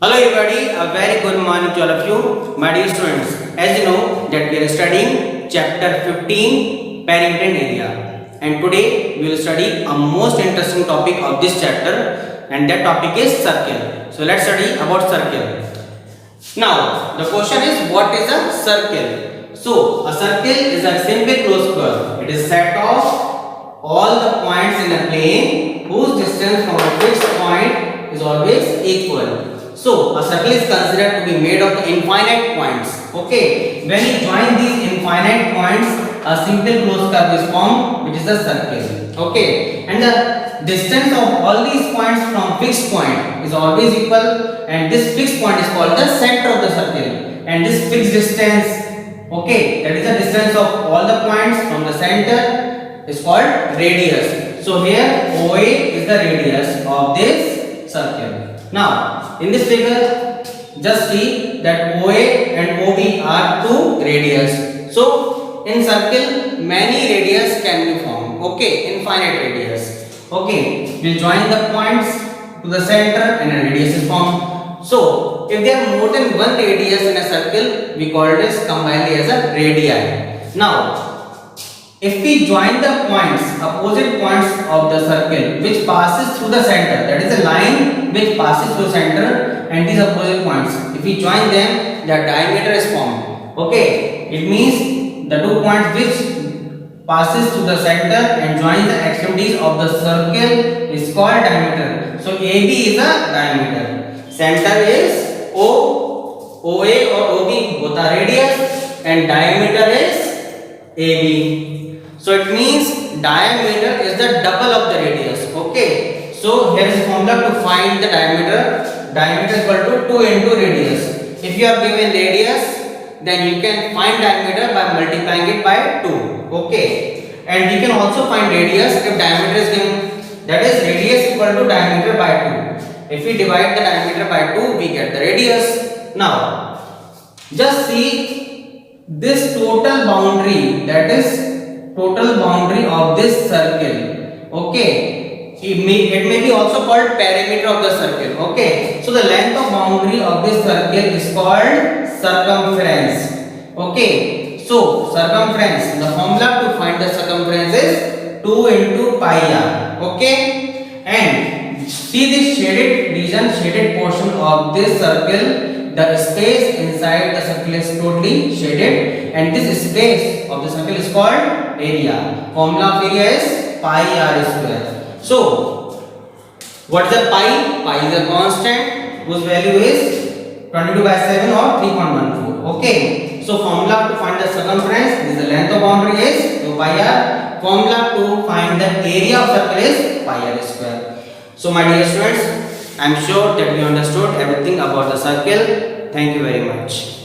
Hello everybody, a very good morning to all of you, my dear students. As you know that we are studying chapter 15 Paddington area, and today we will study a most interesting topic of this chapter, and that topic is circle. So let's study about circle. Now the question is, what is a circle? So a circle is a simple closed curve. It is a set of all the points in a plane whose distance from a fixed point is always equal. So a circle is considered to be made of infinite points. Okay, when you join these infinite points, a simple closed curve is formed, which is a circle. Okay, and the distance of all these points from fixed point is always equal, and this fixed point is called the center of the circle. And this fixed distance, okay, that is the distance of all the points from the center, is called radius. So here OA is the radius of this circle. Now in this figure, just see that OA and OB are two radius. So in circle many radius can be formed. Okay, infinite radius. Okay, we'll join the points to the center and a radius is formed. So if there are more than one radius in a circle, we call this combinedly as a radii. Now if we join the points, opposite points of the circle which passes through the center, that is a line which passes through the center, and these opposite points, if we join them, the diameter is formed. Okay, it means the two points which passes through the center and joins the extremities of the circle is called diameter. So AB is a diameter. Center is O, OA or OB both are radius, and diameter is AB. So it means diameter is the double of the radius. Okay. So here is formula to find the diameter. Diameter is equal to 2 into radius. If you are given radius, then you can find diameter by multiplying it by 2. Okay. And we can also find radius if diameter is given. That is radius equal to diameter by 2. If we divide the diameter by 2, we get the radius. Now, just see this total boundary, that is total boundary of this circle. Okay, it may be also called perimeter of the circle. Okay, so the length of boundary of this circle is called circumference. Okay, so circumference, the formula to find the circumference is 2 into pi r. Okay, and see this shaded region, shaded portion of this circle. The space inside the circle is totally shaded, and this space of the circle is called area. Formula of area is pi r square. So what is the pi? Pi is a constant whose value is 22 by 7 or 3.14. Okay. So formula to find the circumference, this is the length of boundary is 2 pi r. Formula to find the area of circle is pi r square. So my dear students, I am sure that you understood everything about the circle. Thank you very much.